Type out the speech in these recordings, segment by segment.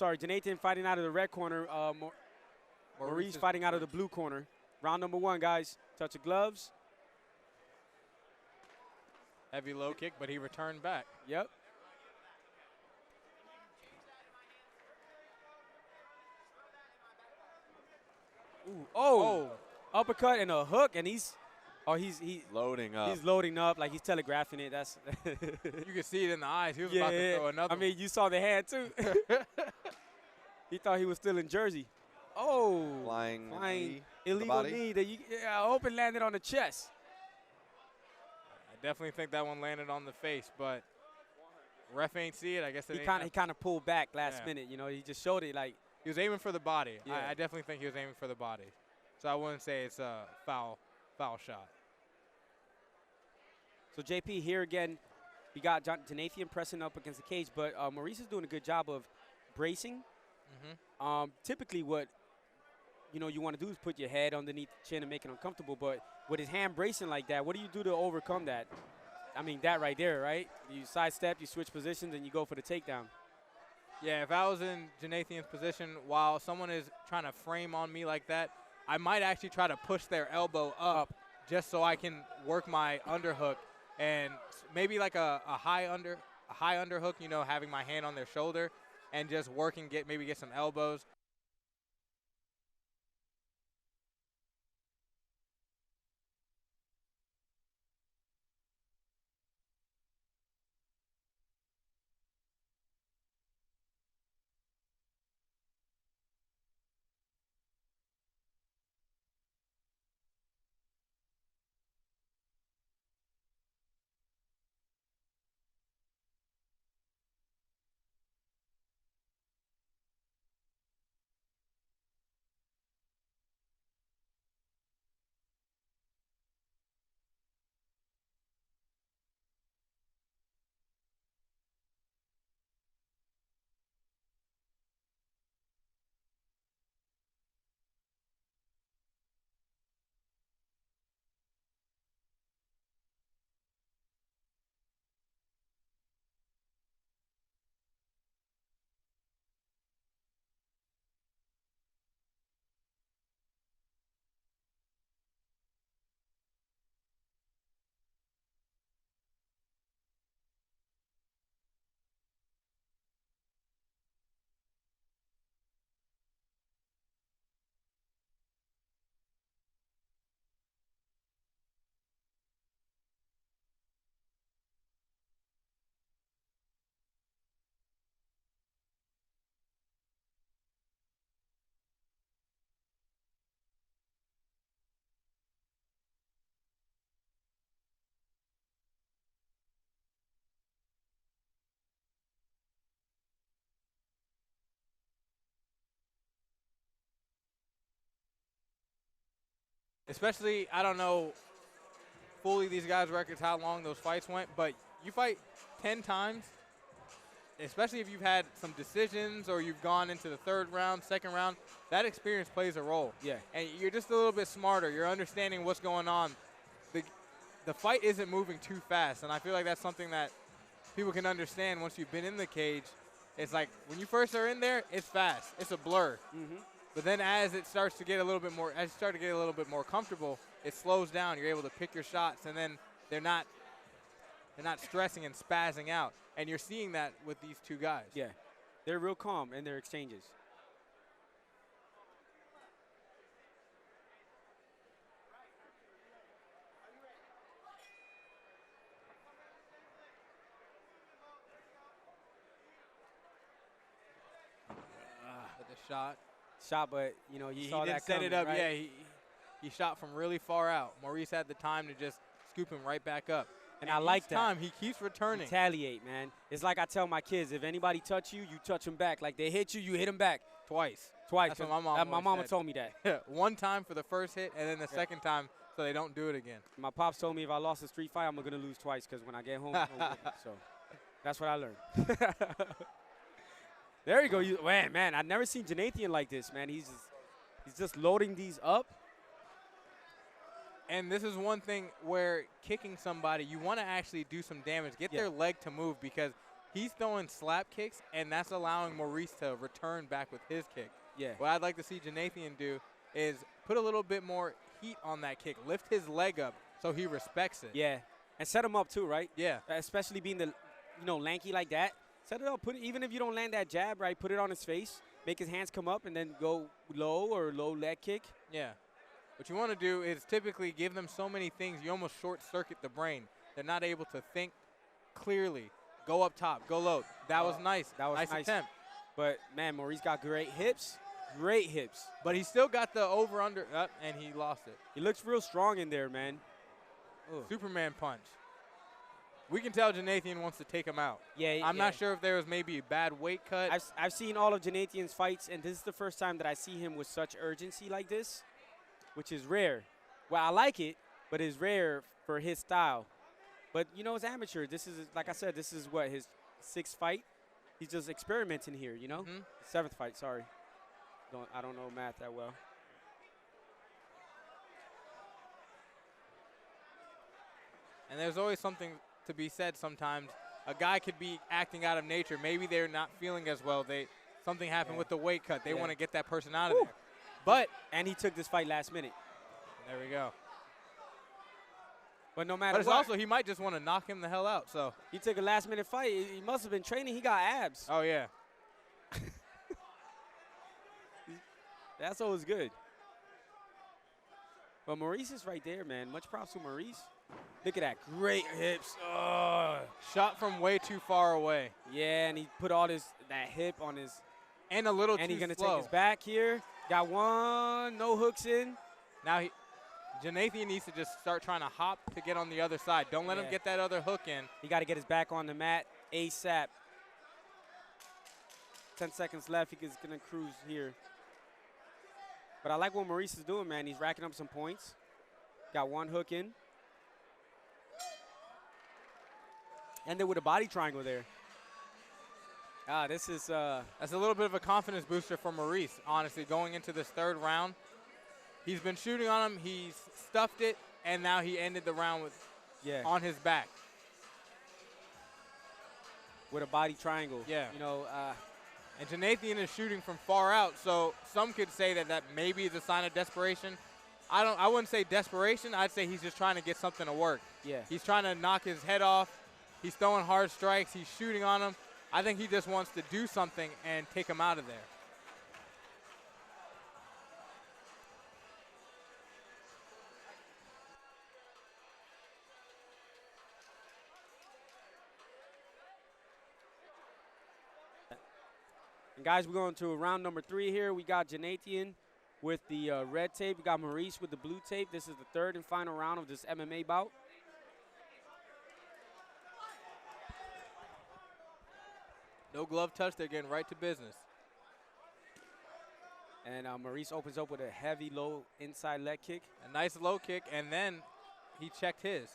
sorry, Janathian fighting out of the red corner. Maurice fighting out of the blue corner. Round number 1, guys. Touch of gloves. Heavy low kick, but he returned back. Yep. Ooh, oh, uppercut and a hook, and he's loading up. He's loading up like he's telegraphing it. That's you can see it in the eyes. He was about to throw another. I mean, you saw the hand too. He thought he was still in Jersey. Oh, flying illegal knee. That I hope it landed on the chest. I definitely think that one landed on the face, but ref ain't see it. I guess he kind of pulled back last minute. You know, he just showed it like he was aiming for the body. Yeah. I definitely think he was aiming for the body. So I wouldn't say it's a foul shot. So JP here again, we got Janathian pressing up against the cage, but Maurice is doing a good job of bracing. Typically, what you want to do is put your head underneath the chin and make it uncomfortable. But with his hand bracing like that, what do you do to overcome that? I mean, that right there, right? You sidestep, you switch positions, and you go for the takedown. Yeah, if I was in Janathian's position while someone is trying to frame on me like that, I might actually try to push their elbow up just so I can work my underhook and maybe like a high underhook, having my hand on their shoulder and just working, maybe get some elbows. Especially, I don't know fully these guys' records, how long those fights went, but you fight 10 times, especially if you've had some decisions or you've gone into the third round, second round, that experience plays a role. Yeah. And you're just a little bit smarter. You're understanding what's going on. The fight isn't moving too fast, and I feel like that's something that people can understand once you've been in the cage. It's like when you first are in there, it's fast. It's a blur. But then as it starts to get a little bit more, as you start to get a little bit more comfortable, it slows down. You're able to pick your shots, and then they're not stressing and spazzing out. And you're seeing that with these two guys. Yeah, they're real calm in their exchanges. With the shot. But you saw he that didn't set it up. right? Yeah, he shot from really far out. Maurice had the time to just scoop him right back up. And I like that. Time he keeps returning. Retaliate, man. It's like I tell my kids: if anybody touch you, you touch them back. Like they hit you, you hit them back. Twice. That's what my mom. My mama told me that. One time for the first hit, and then the second time so they don't do it again. My pops told me if I lost a street fight, I'm gonna lose twice because when I get home, so that's what I learned. There you go. Man, I've never seen Janathian like this, man. He's just loading these up. And this is one thing where kicking somebody, you want to actually do some damage, get their leg to move, because he's throwing slap kicks, and that's allowing Maurice to return back with his kick. Yeah. What I'd like to see Janathian do is put a little bit more heat on that kick, lift his leg up so he respects it. Yeah, and set him up too, right? Yeah. Especially being lanky like that. Set it up. Even if you don't land that jab, right, put it on his face, make his hands come up, and then go low or low leg kick. Yeah. What you want to do is typically give them so many things, you almost short-circuit the brain. They're not able to think clearly. Go up top, go low. That was nice. That was nice attempt. But, man, Maurice got great hips. Great hips. But he still got the over-under up, and he lost it. He looks real strong in there, man. Ugh. Superman punch. We can tell Janathian wants to take him out. Yeah, I'm not sure if there was maybe a bad weight cut. I've seen all of Janathian's fights, and this is the first time that I see him with such urgency like this, which is rare. Well, I like it, but it's rare for his style. But, it's amateur. This is, like I said, this is what, his 6th fight? He's just experimenting here, Mm-hmm. 7th fight, sorry. I don't know math that well. And there's always something to be said sometimes. A guy could be acting out of nature. Maybe they're not feeling as well. Something happened with the weight cut. They want to get that person out of there. And he took this fight last minute. There we go. But no matter what. But it's also, he might just want to knock him the hell out. So he took a last-minute fight. He must have been training. He got abs. Oh, yeah. That's always good. But Maurice is right there, man. Much props to Maurice. Look at that. Great hips. Shot from way too far away. Yeah, and he put all that hip on his. And a little too slow. And he's going to take his back here. Got one. No hooks in. Now Janathian needs to just start trying to hop to get on the other side. Don't let him get that other hook in. He got to get his back on the mat ASAP. 10 seconds left. He's going to cruise here. But I like what Maurice is doing, man. He's racking up some points. Got one hook in. Ended with a body triangle there. This is that's a little bit of a confidence booster for Maurice, honestly, going into this 3rd round. He's been shooting on him. He's stuffed it, and now he ended the round with on his back. With a body triangle. Yeah. And Janathian is shooting from far out, so some could say that maybe is a sign of desperation. I wouldn't say desperation. I'd say he's just trying to get something to work. Yeah. He's trying to knock his head off. He's throwing hard strikes. He's shooting on him. I think he just wants to do something and take him out of there. And guys, we're going to round number 3 here. We got Janathian with the red tape. We got Maurice with the blue tape. This is the 3rd and final round of this MMA bout. No glove touch. They're getting right to business. And Maurice opens up with a heavy low inside leg kick. A nice low kick, and then he checked his.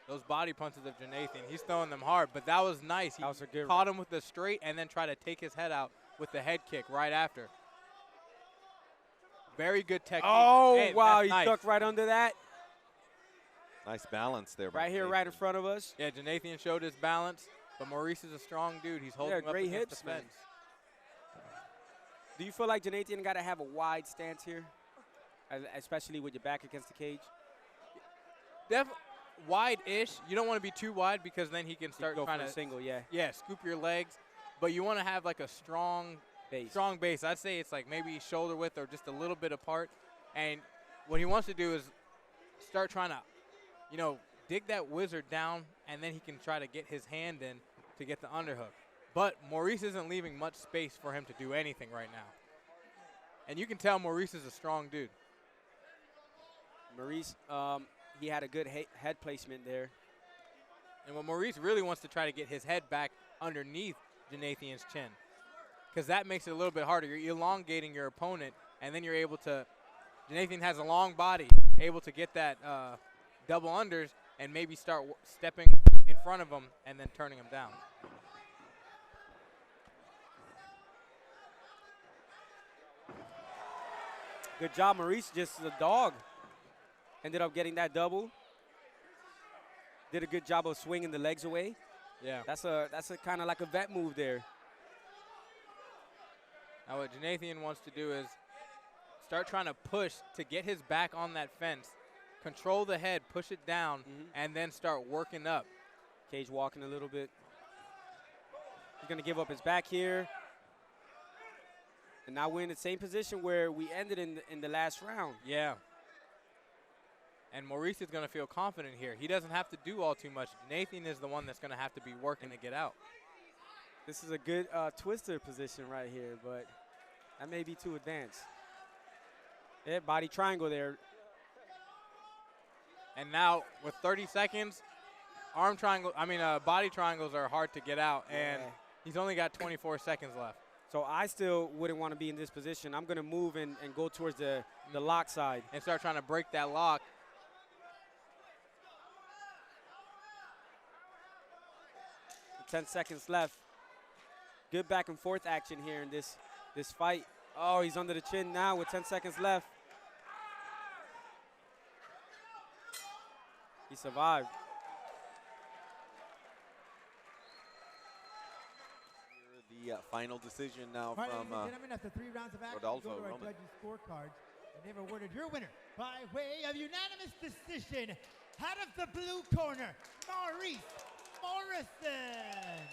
Those body punches of Janathian, he's throwing them hard, but that was nice. He caught him with the straight and then tried to take his head out with the head kick right after. Very good technique. Oh, hey, wow, he nice. ducked right under that. Nice balance there. Right here, right in front of us. Yeah, Janathian showed his balance, but Maurice is a strong dude. He's holding him up great against hips, the fence. man. Do you feel like Janathian got to have a wide stance here, especially with your back against the cage? Wide-ish. You don't want to be too wide because then he can start trying to single, scoop your legs. But you want to have like a strong base. I'd say it's like maybe shoulder width or just a little bit apart. And what he wants to do is start trying to, dig that wizard down, and then he can try to get his hand in to get the underhook. But Maurice isn't leaving much space for him to do anything right now. And you can tell Maurice is a strong dude. Maurice, he had a good head placement there. And what Maurice really wants to try to get his head back underneath Janathian's chin, because that makes it a little bit harder. You're elongating your opponent, and then you're able to – Janathian has a long body, able to get that double unders and maybe start stepping in front of him and then turning him down. Good job, Maurice. Just a dog. Ended up getting that double. did a good job of swinging the legs away. Yeah. That's a kind of like a vet move there. Now what Janathian wants to do is start trying to push to get his back on that fence, control the head, push it down, and then start working up. Cage walking a little bit. He's going to give up his back here. And now we're in the same position where we ended in the last round. Yeah. And Maurice is going to feel confident here. He doesn't have to do all too much. Janathian is the one that's going to have to be working to get out. This is a good twister position right here, but that may be too advanced. Yeah, body triangle there. And now with 30 seconds, body triangles are hard to get out, and he's only got 24 seconds left. So I still wouldn't want to be in this position. I'm going to move and go towards the lock side. And start trying to break that lock. 10 seconds left. Good back and forth action here in this fight. Oh, he's under the chin now with 10 seconds left. He survived. The final decision now Right, from ladies and gentlemen, after 3 rounds of action, Rodolfo we go to our Roman. judges' scorecards, and they've awarded your winner by way of unanimous decision, out of the blue corner, Maurice Morrison.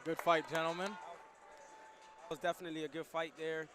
Good fight, gentlemen. It was definitely a good fight there.